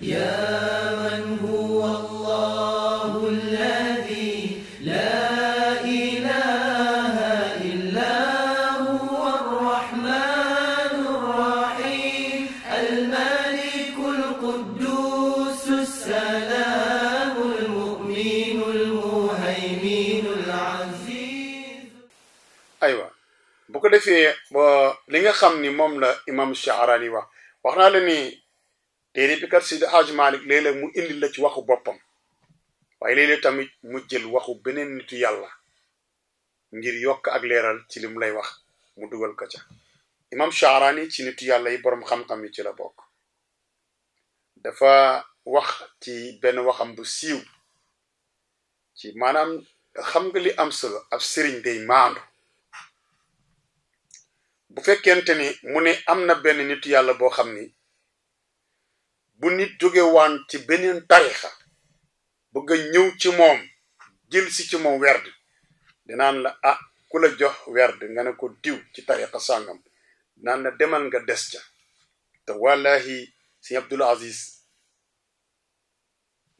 يا من هو الله الذي لا إله إلا هو الرحمن الرحيم الملك القدوس السلام المؤمن المهيمن العزيز. أيوة bu ko defee ba li nga xam ni moom la imam Sha'rani wax naa la ni téere bi kat Seydi Hadji Malick léeg-léeg mu indi la ci waxu boppam waaye léeg-léeg tamit mu jël waxu beneen nitu yàlla ngir yokk ak leeral ci li mu lay wax mu dugal ko ca imam Sha'rani ci nitu yàlla yi boroom xam-xam yi ci la bokk dafa wax ci benn waxam bu siiw ci maanaam xam nga li am solo ab sëriñ day maandu bu fekkente ni mu ne am na benn nitu yàlla boo xam ni bu nit jóge waan ci beneen tarixa bëgg a ñëw ci moom jël si ci moom werd dinaan la ah ku la jox werd nga ne ko diw ci tarixa sàngam dinaan la demal nga des ca te wallahi si Abdul Aziz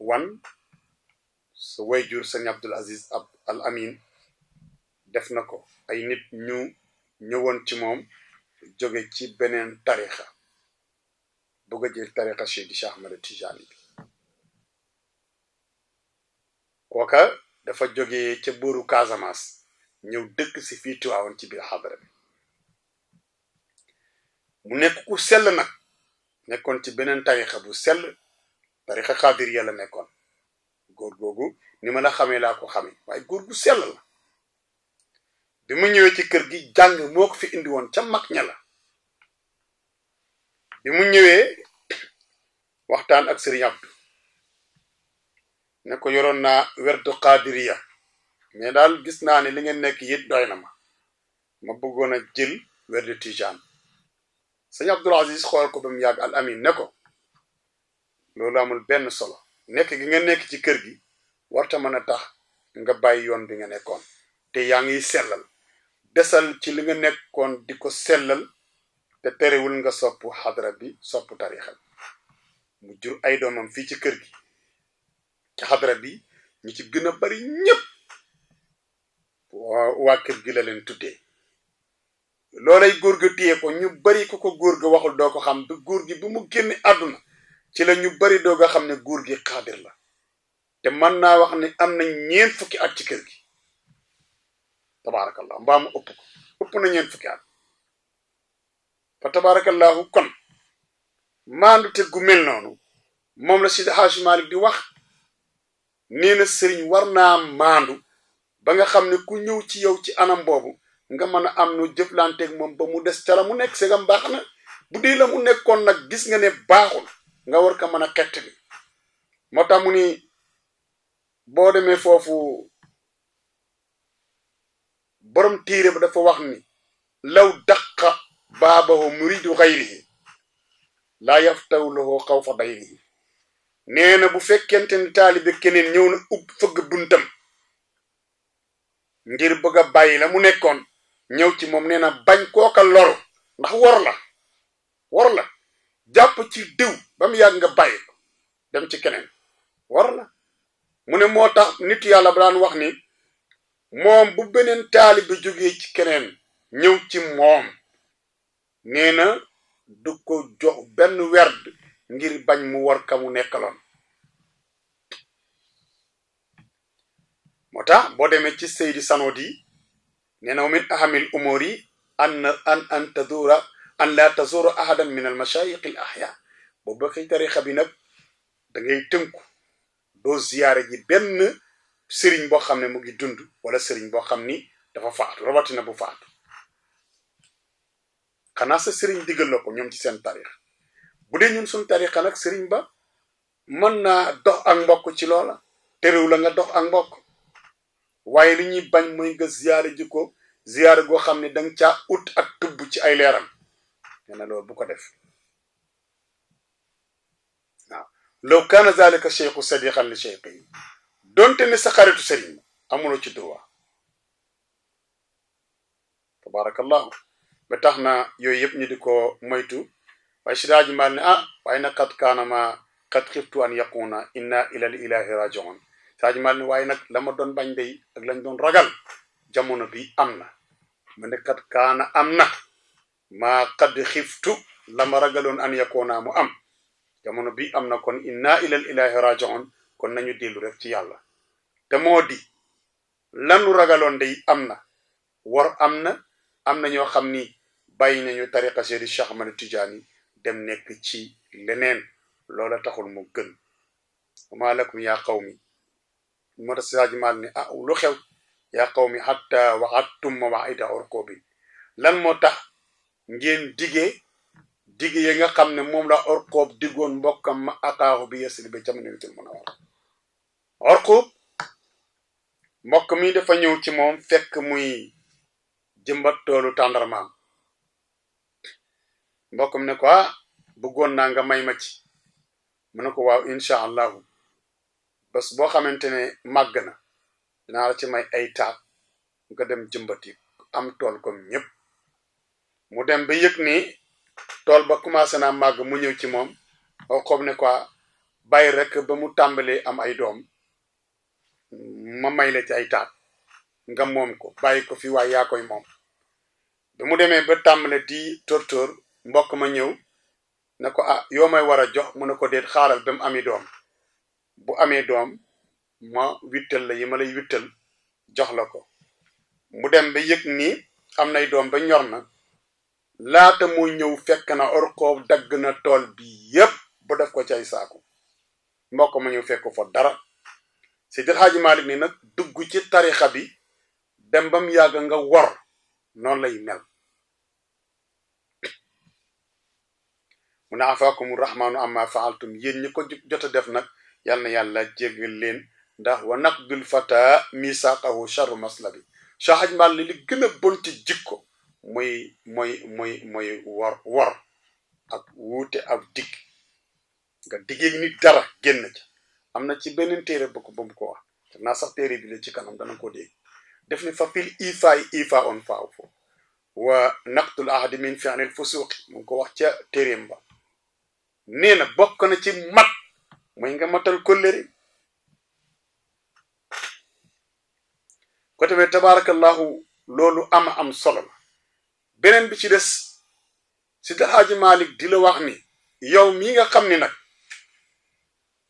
wan sa wayjur sëñ Abdul Aziz Al Amin def na ko ay nit ñu ñëwoon ci moom jóge ci beneen tarixa bëgg a jël tarixa Seydi Cheikh Ahmed Tijani bi kooka dafa jóge ca booru Casamance ñëw dëkk si fii Tiwaawan ci biir xadara bi mu nekk ku sell nag nekkoon ci beneen tarixa bu sell tarixa xaadir yàlla nekkoon góor googu ni ma la xamee laa ko xamee waaye góor gu sell la bi mu ñëwee ci kër gi jàng moo ko fi indi woon ca mag ña la bi mu ñëwee waxtaan ak Sëriñ Abdou ne ko yoroon naa werdu qadiriya mais daal gis naa ne li ngeen nekk yit doy na ma bëggoon a jël werdu tijaan Sëriñ Abdul Aziz xool ko ba mu yàgg Al Amin ne ko loolu amul benn solo nekk gi nga nekk ci kër gi warta mën a tax nga bàyyi yoon bi nga nekkoon te yaa ngi sellal desal ci li nga nekkoon di ko sellal te terewul nga sopp xadra bi sopp tarixa bi mu jur ay doomam fii ci kër gi ci xadra bi ñi ci gën a bari ñépp waa kër gi la leen tuddee loolay góor ga téye ko ñu bari ku ko góor ga waxul doo ko xam bi góor gi bu mu génne àdduna ci la ñu bari doo nga xam ne góor gi xaadir la te mën naa wax ne am na ñeent fukki at ci kër gi tabaarakallah mbaa mu ëpp na ñeent fukki at fa tabaarakallahu kon maandu te gu mel noonu moom la Seydi Hadji Malick di wax nee na sëriñ war naa maandu ba nga xam ne ku ñëw ci yow ci anam boobu nga mën a am nu jëflanteeg moom ba mu des ca la mu nekk segam baax na bu dee la mu nekkoon nag gis nga ne baaxul nga war ko mën a xett bi moo tax mu ni boo demee foofu borom téere ba dafa wax ni law daqa baabahu muridu xayrihi laa yaftaw lahu xawfa dayrihi nee na bu fekkente ni taalibe keneen ñëw na fëgg buntam ngir bëgg a bàyyi la mu nekkoon ñëw ci moom nee na bañ kooka loru ndax wor la jàpp ci diw ba mu yàgg nga bàyyi ko dem ci keneen war la mu ne moo tax nit yàlla ba daan wax ni moom bu beneen taalibe jógee ci keneen ñëw ci moom nee na du ko jox benn werd ngir bañ mu war ka mu nekkaloon moo tax boo demee ci Seydi Sanodi nee na min ahamil umuri an tadura an la tazura ahadan min al mashayikh al ahya boobu ba xëy tarixa bi nag da ngay tënku doo ziyaare ji benn sëriñ boo xam ne mu ngi dund wala sëriñ boo xam ni dafa faatu rawatina bu faatu xanaa sa sëriñ diggal la ko ñoom ci seen tarix bu dee ñun suñ tarixa nag sëriñ ba mën naa dox ak mbokk ci loola terew la nga dox ak mbokk waaye li ñuy bañ mooy nga ziyaare ji ko ziyaare goo xam ne danga caa ut ak tubb ci ay leeram nee na loolu bu ko def waaw law kaana zalika cheikhu sadiqan li cheikhi yi donte ne sa xaritu sëriñ amuloo ci droit tabarakallahu ba tax na yooyu yëpp ñu di ko moytu waaye si daaji maal ne waaye nag kat kaana ma qad xiftu an yakuna inna ilal ilahi rajiun Saaji Maalik ni waaye nag la ma doon bañ day ak lañ doon ragal jamono bi am na ma ne kat kaana am na maa qad xiftu la ma ragaloon an yakuna mu am jamono bi am na kon inna ilal ilahi rajiun kon nañu dellu rek ci yàlla te moo di lanu ragaloon day am na war am na ñoo xam ni bàyyi nañu tariqa Seydi Cheikh Ahmad Tidiane dem nekk ci leneen loola taxul mu gën wama lakum yaa qawmi moo tax Saaji Maalik ne lu xew yaa qawmi hatta wa'adtum mawa'ida urqubin lan moo tax ngeen dige yi nga xam ne moom la Urqub diggoon mbokkam ma akaahu bi Yasrib ba Madinatul Munawwara Urqub mbokk mi dafa ñëw ci moom fekk muy jëmbat toolu tàndarmaam mbokkam ne ko bëggoon naa nga may ma ci mu ne ko waaw incha allahu bés boo xamante ne màgg na dinaa la ci may ay taat nga dem jëmbati am tool comme ñëpp mu dem ba yëg ni tool ba commencé naa màgg mu ñëw ci moom Urqub ne ko bàyyi rek ba mu tàmbalee am ay doom ma may la ci ay taat nga moom ko bàyyi ko fi waaye yaa koy moom ba mu demee ba tàmbale di tóortóor mbokk ma ñëw ne ko yoo may war a jox mu ne ko déet xaaral ba mu ami doom bu amee doom ma wittal la yi ma lay wittal jox la ko mu dem ba yëg ni am nay doom ba ñor na laata muy ñëw fekk na Urqub dagg na tool bi yépp bu def ko ci ay saaku mbokk ma ñëw fekk fa dara Seydi El Hadji Malick ni nag dugg ci tarixa bi dem ba mu yàgg nga wor noonu lay mel mu ne afaakumu rahmaanu amma faaltum yéen ñi ko jot a def nag yal na yàlla jéggal leen ndax wa naqdul fata misaqahu charru maslabi Cheikh Hadji Malick li gën a bon ci jikko mooy wor ak wuute ak digg nga diggee nit dara génn ci am na ci beneen téere ba mu ko wax naa sax téere bi la ci kanam dana ko dégg def ni fa fil ifa on faaw fo wa naqdul ahdi min fi'lil fusuqi mu ngi ko wax ca téereem ba nee na bokk na ci mat mooy nga matal kóllëre ko tamit tabarakallahu loolu am solo la beneen bi ci des Seydi El Hadji Malick di la wax ni yow mi nga xam ni nag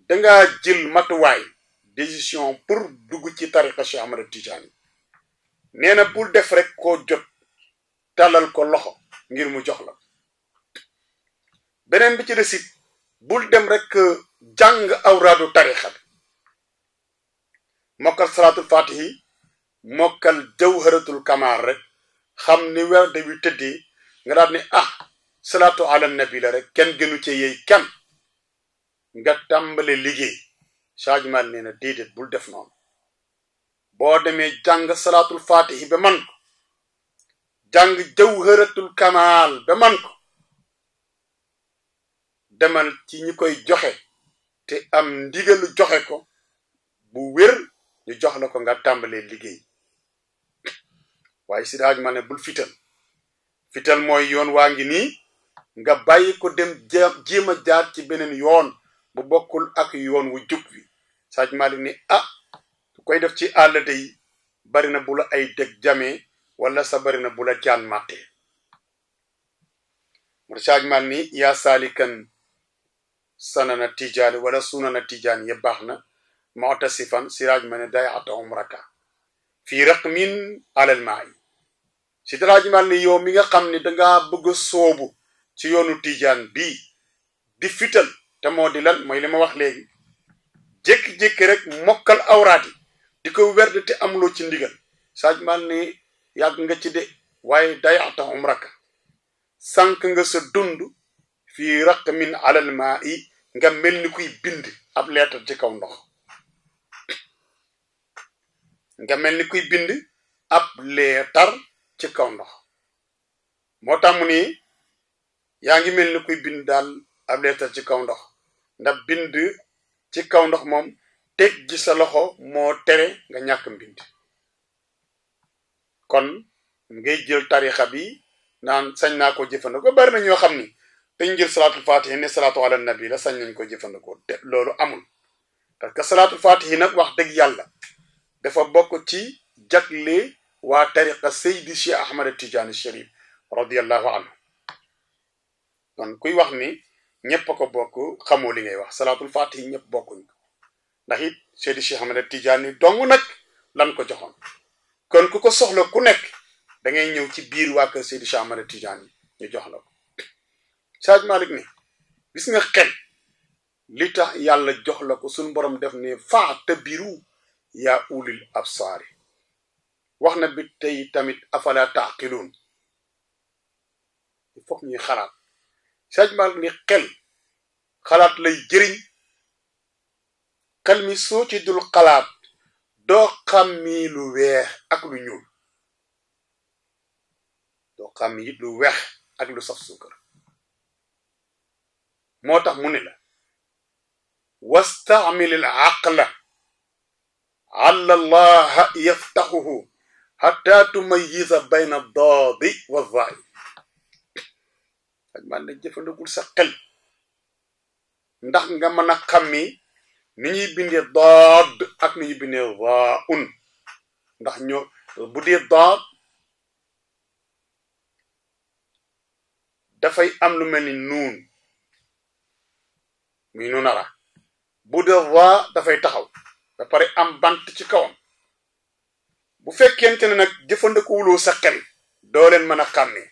dangaa jël matuwaay décision pour dugg ci tariqa Cheikh Ahmad Tidiane nee na bul def rek koo jot talal ko loxo ngir mu jox la beneen bi ci des it bul dem rek jàng awraadu tariqa bi mokkal salaatul fatihi mokkal jawharatul kamal rek xam ni werd wi tëddee nga daal ni salaatu ala nabi la rek kenn gënu ci yey kenn nga tàmbale liggéey Saaji Maalik nee na déedéet bul def noonu boo demee jàng salaatul fatihi ba man ko jàng jawharatul kamal ba man ko demal ci ñi koy joxe te am ndigalu joxe ko bu wér ñu jox la ko nga tàmbalee liggéey waaye Seydi Hadji Malick bul fital mooy yoon waa ngi nii nga bàyyi ko dem jéem a jaar ci beneen yoon bu bokkul ak yoon wu jub wi Seydi Malick ni su koy def ci àll day bari na bu la ay deg jamee wala sa bari na bu la jaan màttee moo Seydi Malick ni yaa saalikan sanana tijaani wala sunana tijaani yëpp baax na mu'tasifan Seydi Malick day ata umraka fii raqmin alal maa'i Seydi Hadji Malick ni yow mi nga xam ne dangaa bëgg a soobu ci yoonu tijaan bii di fital te moo di lan mooy li ma wax léegi jékki-jékki rek mokkal awraat yi di ko werd te amuloo ci ndigal Seydi Malick ni yàgg nga ci de waaye dayata umraka sànq nga sa dund fii raqmin alal maa'i nga mel ni kuy bind ab leetar ci kaw ndox nga mel ni kuy bind ab leetar ci kaw ndox moo tax mu ni yaa ngi mel ni kuy bind daal ab leetar ci kaw ndox ndax bind ci kaw ndox moom teg ji sa loxo moo tere nga ñàkk mbind kon ngay jël tarixa bi naan sañ naa ko jëfandikoo bari na ñoo xam ni te ñu jël salaatul fatihi ne salaatu ala nabi la sañ nañ ko jëfandikoo te loolu amul parce que salaatul fatihi nag wax dëgg yàlla dafa bokk ci jagle waa tariqa Seydi Cheikh Ahmad Tidiane Chérif radiyallahu anhu kon kuy wax ni ñëpp a ko bokk xamoo li ngay wax salaatul fatihi ñëpp bokkuñ ko ndax it Seydi Cheikh Ahmad Tidiane dong nag lan ko joxoon kon ku ko soxla ku nekk da ngay ñëw ci biir waa kër Seydi Cheikh Ahmad Tidiane ñu jox la ko Saaj Malik ni gis nga xel li tax yàlla jox la ko suñ borom def ne fa'tabiru yaa ulil absaari wax na bi tey tamit afala taqilun il faut ñuy xalaat Saaj Malik ni xel xalaat lay jëriñ xel mi soo ci dul xalaat doo xàmmi lu weex ak lu ñuul doo xàmmi it lu weex ak lu saf suukar moo tax mu ne la wastaamil al aqla alla allaha yaftaxuhu xata tumayisa bayna daadi wa zaay ak man ne jëfandikul sa xel ndax nga mën a xàmmi ni ñuy bindee daad ak ni ñuy bindee zaaun ndax ñoo bu dee daad dafay am lu mel ni nuun muy nuun ara bu dee zaa dafay taxaw ba pare am bant ci kawam bu fekkente ne nag jëfandikuwuloo sa xel doo leen mën a xàmmee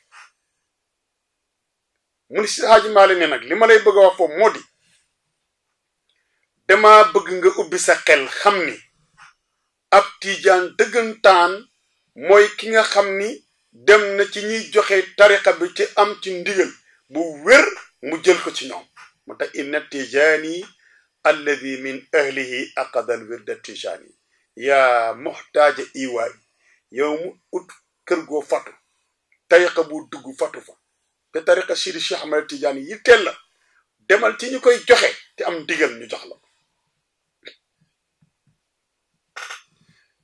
mu ni si Haaji Maalik ne nag li ma lay bëgg a wax foofu moo di dama bëgg nga ubbi sa xel xam ni ab tiijaan dëggantaan mooy ki nga xam ni dem na ci ñiy joxe tariqa bi ci am ci ndigal bu wér mu jël ko ci ñoom mu tax inna tijaani alladi min ahlihi aqadal wirda tijaani yaa muxtaaja iwaay yow mu ut kër goo fatu tariqa bu dugg fatu fa te tariqa Seydi Cheikh Ahmad Tijaani yi teel la demal ci ñu koy joxe te am ndigal ñu jox la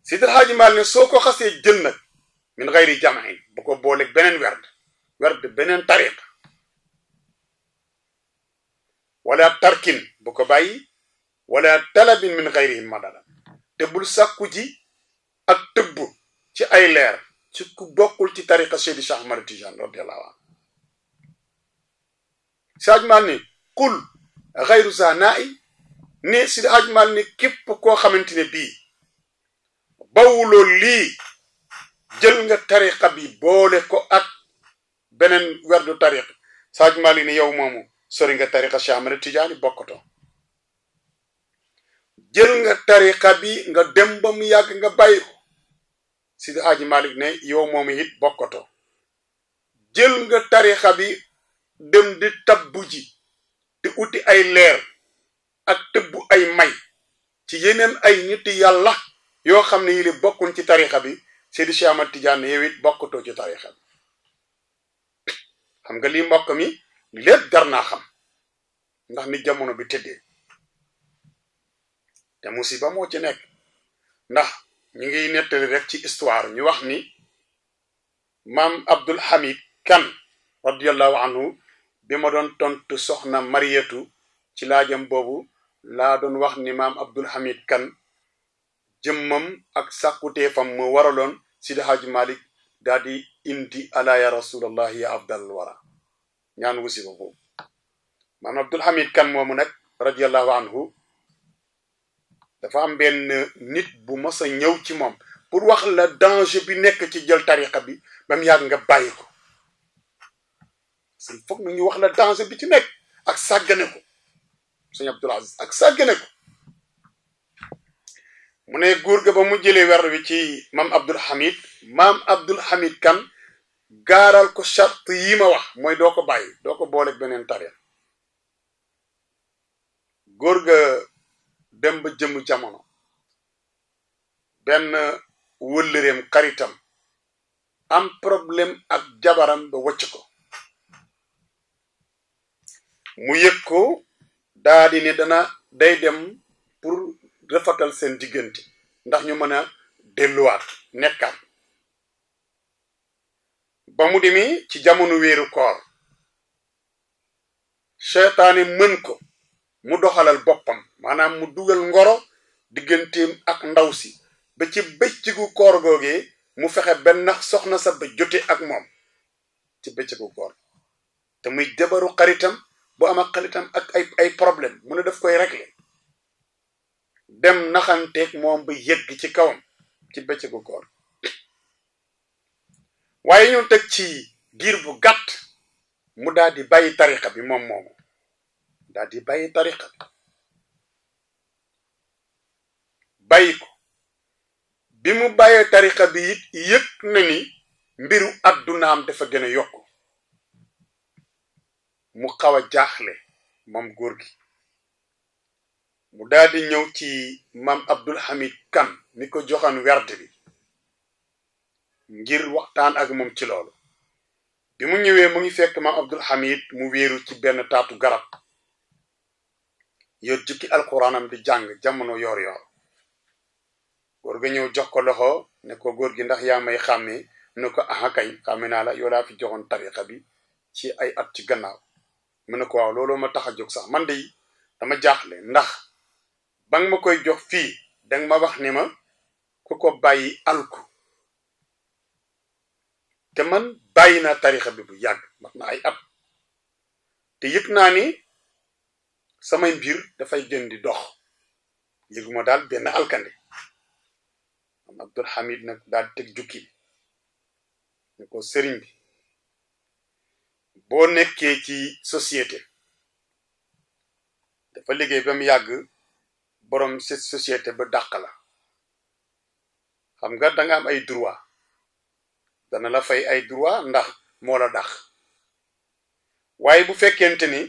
Seydi Haaji Maalik ne soo ko xasee jël nag min xayri jamain bu ko booleeg beneen werd beneen tariqa wala tarkin bu ko bàyyi wala talabin min xayrihim madala te bul sàkku ji ak tëbb ci ay leer ci ku bokkul ci tariqa Seydi Cheikh Ahmad Tidiane radiyallahu anhu Seydi Maalik ni qul xayru zanaa'i ne Seydi Haaji Maalik ni képp koo xamante ne bii bawuloo lii jël nga tariqa bi boole ko ak beneen werdu tariqa Seydi Maalik ni yow moomu sori nga tariqa Cheikh Ahmad Tidiane bokkatoo jël nga tariqa bi nga dem ba mu yàgg nga bàyyi ko Seydi Haaji Maalik ne yow moomu it bokkatoo jël nga tariqa bi dem di tabbu ji di uti ay leer ak tëbbu ay may ci yeneen ay nit yàlla yoo xam ne yi li bokkuñ ci tariqa bi Seydi Cheikh Ahmad Tidiane yow it bokkatoo ci tariqa bi xam nga lii mbokk mi lépp jar naa xam ndax ni jamono bi tëddee te musiba moo ci nekk ndax ñu ngi nettali rek ci histoire ñu wax ni maam Abdul Hamid Kan radiyallahu anhu bi ma doon tontu soxna Mariyatu ci laajam boobu laa doon wax ni maam Abdul Hamid Kan jëmmam ak sàkkuteefam mu waraloon Seydi Haaji Maalik daal di indi ala ya rasulallah ya abdal wara ñaan wusi ko foofu maam Abdul Hamid Kan moomu nag radiyallahu anhu dafa am benn nit bu mos a ñëw ci moom pour wax la danger bi nekk ci jël tariqa bi ba mu yàgg nga bàyyi ko il faut que ñu wax la danger bi ci nekk ak sàggane ko sëñ Abdul Aziz ak sàggane ko mu ne góor ga ba mu jëlee wer wi ci maam Abdul Hamid Kan gaaral ko charte yi ma wax mooy doo ko bàyyi doo ko booleeg beneen tariqa góor ga dem ba jëm jamono benn wëllëreem xaritam am problème ak jabaram ba wëcc ko mu yëg ko daa di ne day dem pour rafetal seen diggante ndax ñu mën a delluwaat nekkaat ba mu demee ci jamono weeru koor seytaane mën ko mu doxalal boppam maanaam mu dugal ngoro digganteem ak ndaw si ba ci bëccëgu koor googee mu fexe benn soxna sa ba jote ak moom ci bëccëgu koor te muy jabaru xaritam bu am ak xaritam ak ay problème mu ne daf koy régler dem naxanteeg moom ba yegg ci kawam ci bëccëgu koor waaye ñu teg ci diir bu gàtt mu daal di bàyyi tariqa bi moom moomu daal di bàyyi tariqa bi bàyyi ko bi mu bàyyee tariqa bi it yëg na ni mbiru addunaam dafa gën a yokku mu xaw a jaaxle moom góor gi mu daal di ñëw ci maam Abdul Hamid Kan mi ko joxoon werd bi ngir waxtaan ak moom ci loolu bi mu ñëwee mu ngi fekk maam Abdul Hamid mu wéeru ci benn taatu garab yor jukki alquranam di jàng jamono yor yor góor ga ñëw jox ko loxo ne ko góor gi ndax yaa may xàmmee ne ko aha kañ xàmme naa la yow laa fi joxoon tariqa bi ci ay at ci gannaaw mu ne ko waaw looloo ma tax a jóg sax man de dama jaaxle ndax ba nga ma koy jox fii danga ma wax ne ma ku ko bàyyi alku te man bàyyi naa tariqa bi bu yàgg mat na ay at te yëg naa ni samay mbir dafay gën di dox yëguma daal benn alkande am Abdul Hamid nag daal teg jukki ne ko sëriñ bi boo nekkee ci société dafa liggéey ba mu yàgg borom société ba dàq la xam nga danga am ay droit dana la fay ay droit ndax moo la dàq waaye bu fekkente ni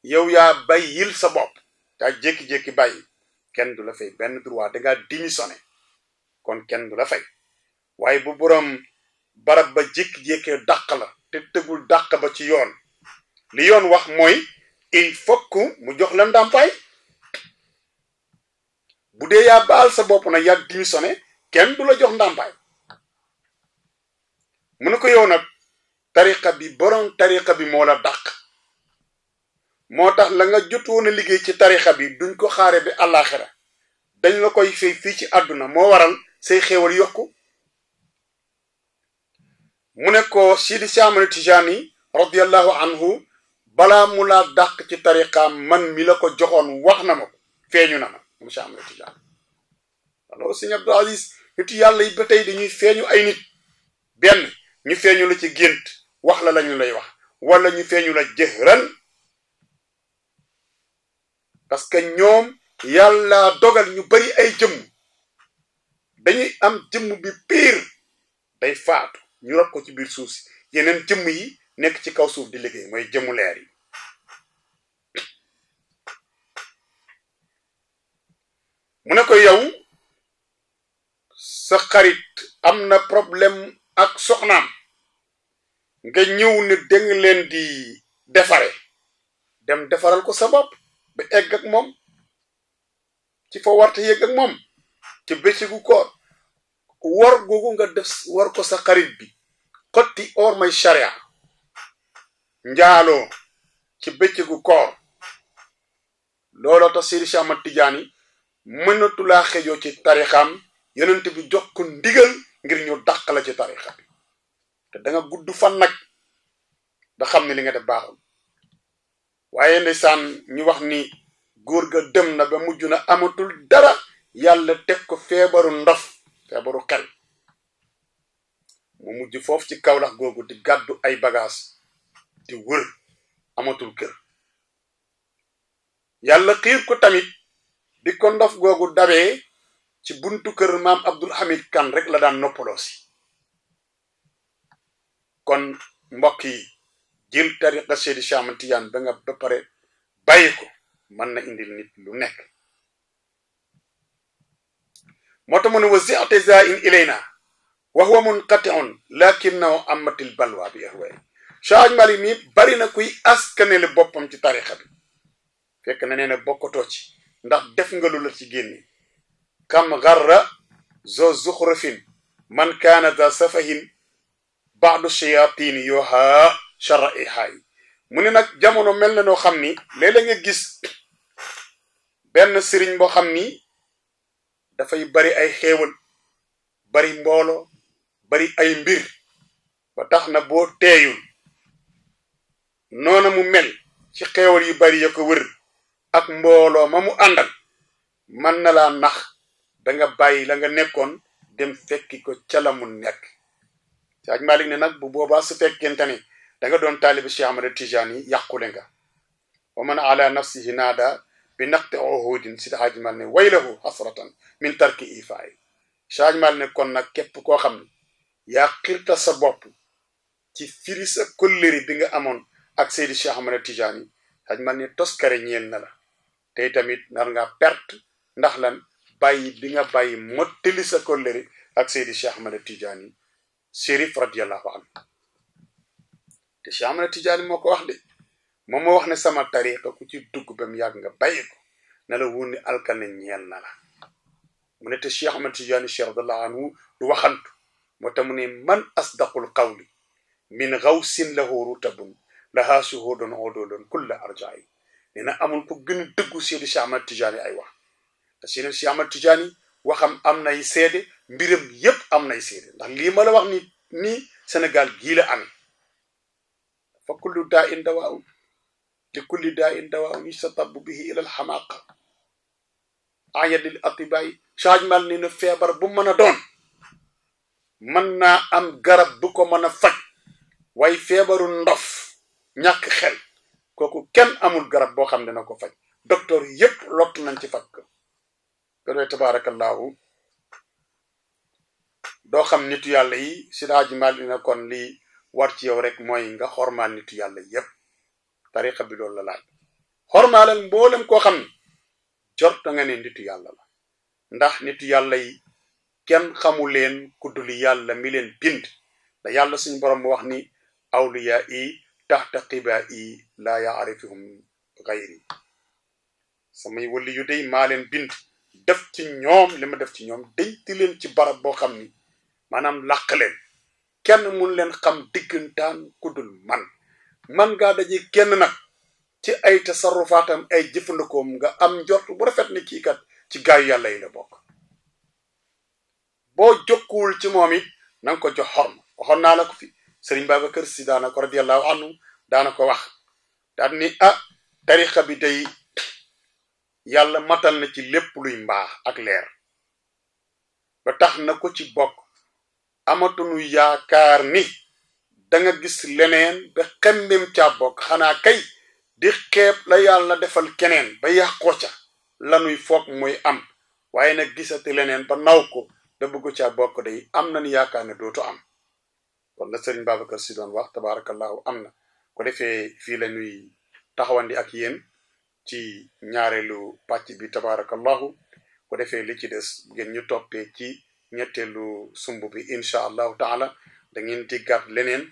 yow yaa bàyyil sa bopp yaa jékki-jékki bàyyi kenn du la fay benn droit dangaa démissionné kon kenn du la fay waaye bu borom barab ba jékki-jékkee dàq la te tëgul dàq ba ci yoon li yoon wax mooy il faut que mu jox la ndàmpaay bu dee yaa baal sa bopp na yaa démissionné kenn du la jox ndàmpaay mu ne ko yow nag tariqa bi borom tariqa bi moo la dàq moo tax la nga jotoon a liggéey ci tariqa bi duñ ko xaare bi àllaaxira dañ la koy fay fii ci àdduna moo waral say xéewal yokku mu ne ko Sidi Si Ahmad Tijaani radiyallahu anhu balaa mu laa dàq ci tariqaam man mi la ko joxoon wax na ma ko feeñu na ma monsieur Ahmad Tijaani alors sëñ Abdou Aziz nit yàlla yi ba tey dañuy feeñu ay nit benn ñu feeñu la ci gént wax la lañu lay wax wala ñu feeñu la jëhran parce que ñoom yàlla dogal ñu bari ay jëmm dañuy am jëmm bi piir day faatu ñu rot ko ci biir suuf si yeneen jëmm yi nekk ci kaw suuf di liggéey mooy jëmmu leer yi mu ne ko yow sa xarit am na problème ak soxnaam nga ñëw ne danga leen di defare dem defaral ko sa bopp ba egg ak moom ci fa warte yegg ak moom ci bëccëgu koor war googu nga def war ko sa xarit bi xotti or may sharia njaaloo ci bëccëgu koor looloo tax Seydi Cheikh Ahmad Tidiane mënatulaa xejoo ci tarixam yonent bi jox ko ndigal ngir ñu dàq la ci tarixa bi te da nga gudd fan nag da xam ne li nga def baaxul waaye ndeysaan ñu wax ni góor ga dem na ba mujj na amatul dara yàlla teg ko feebaru ndof feebaru xel mu mujj foofu ci Kawlax googu di gàddu ay bagage di wër amatul kër yàlla xiir ko tamit di ko ndof googu dabee ci buntu kër maam Abdul Hamid Kan rek la daan noppaloo si kon mbokk yi jël tariqa Seydi Cheikh Ahmad Tidiane ba nga ba pare bàyyi ko mën na indil nit lu nekk moo tax mu ne wa zi'tizaa'in ilayna wa huwa munqati'un lakinnahu amatil balwa bi ahwaay Cheikh Mali mi bari na kuy askanele boppam ci tariqa bi fekk na nee na bokkatoo ci ndax def nga lu la ci génne kam garra zo zuxrufin man kaana za safahin ba'du shayatin yoha sharra ihaay mu ne nag jamono mel na noo xam ni léeg-léeg nga gis benn sëriñ boo xam ni dafay bari ay xéewal bari mbooloo bari ay mbir ba tax na boo teeyul noona mu mel ci xéewal yu bari ya ko wër ak mbooloo ma mu àndal mën na laa nax da nga bàyyi la nga nekkoon dem fekki ko ca la mu nekk Sëñ Malik ne nag bu boobaa su fekkente ne da nga doon taalibi Cheikh Ahmad Tijani yàqule nga wa man ala nafsihi naada bi naqti uhudin si Hajji Malik ne waylahu hasratan min tarki ifaay Sëñ Malik ne kon nag képp koo xam ne yaa xirta sa bopp ci firi sa kóllëre bi nga amoon ak Seydi Cheikh Ahmad Tijani Sëñ Malik ne toskare ñeel na la tey tamit nar nga perte ndax lan bàyyi bi nga bàyyi mottali sa kóllëre ak Seydi Cheikh Ahmad Tijani Chérif radiyallahu anhu te Cheikh Ahmad Tijani moo ko wax de moom moo wax ne sama tariqa ku ci dugg ba mu yàgg nga bàyyi ko na la wun ni alkane ñeel na la mu ne te Cheikh Ahmad Tijani Cheikh radiyallahu anhu du waxantu moo tax mu ne man asdaqul qawli min gawsin lahu rutabun laha shuhudun udulun kulla arja'i nee na amul ko gën a dëggu Seydi Cheikh Ahmad Tijani ay wax te Seydi Cheikh Ahmad Tijani waxam am nay seede mbiram yépp am nay seede ndax lii ma la wax ni Sénégal gii la amee fa kullu daa in dawaa'un li kulli daa in dawaa'un yustatabu bihi ila al xamaqa ayat lil atibaay changement ni na feebar bu mën a doon mën naa am garab bu ko mën a faj waaye feebaru ndof ñàkk xel kooku kenn amul garab boo xam ne na ko faj docteur yépp lott nañ ci faj ko loolu tabarakallahu doo xam nitu yàlla yi si Hajji Malik na kon lii war ci yow rek mooy nga xormaal nitu yàlla yépp tariqa bi loolu la laaj xormaalal mboolem koo xam ne jorta nga ne nitu yàlla la ndax nitu yàlla yi kenn xamu leen ku dul yàlla mi leen bind da yàlla suñu borom mu wax ni awliya yi taxta qibaa yi laa yaarifuhum gayri samay wali yu day maa leen bind def ci ñoom li ma def ci ñoom denc leen ci barab boo xam ni maanaam làq leen kenn mun leen xam diggantaan ku dul man ngaa daje kenn nag ci ay tasarrufaatam ay jëfandikoom nga am njort bu rafet ni kii kat ci gaayu yàlla yi la bokk boo jokkuwul ci moom it na nga ko jox xorma waxoon naa la ko fi Sëriñ Babacar Si daana ko radiyallahu anhu daana ko wax daal ni tariqa bi day yàlla matal na ci lépp luy mbaax ak leer ba tax na ko ci bokk amatunu yaakaar ni danga gis leneen ba xemmem caa bokk xanaa kay di xeeb la yàlla defal keneen ba yàqoo ca lanuy foog muy am waaye nag gisati leneen ba naw ko da bëgg caa bokk day am nañu yaakaar ne dootu am kon la Sëriñ Babacar Si doon wax tabarakallahu am na ko defee fii la ñuy taxawandi ak yéen ci ñaareelu pàcc bi tabarakallahu ko defee li ci des ngeen ñu toppee ci ñetteelu sumb bi incha allahu taala da ngeen diggaat leneen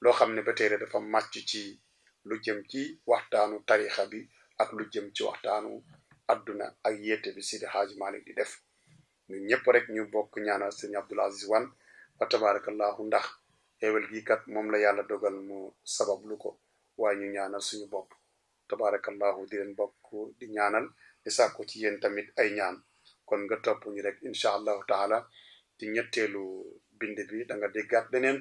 loo xam ne ba tey dafa màcc ci lu jëm ci waxtaanu tarixa bi ak lu jëm ci waxtaanu adduna ak yéete bi Sidi Hajji Malik di def ñun ñëpp rek ñu bokk ñaanal Sëriñ Abdul Aziz Wan fa tabarakallahu ndax xéewal gi kat moom la yàlla dogal mu sabab lu ko waaye ñu ñaanal suñu bopp tabarakallahu di leen bokk di ñaanal di sàkku ci yéen tamit ay ñaan kon nga topp ñu rek incha allahu taala ci ñetteelu bind bi da nga déggaat beneen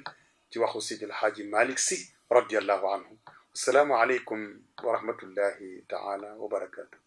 ci waxu Sidil Haaji Malik Si radiyallahu anhu assalaamu aleykum wa rahmatullahi taala wa barakatuh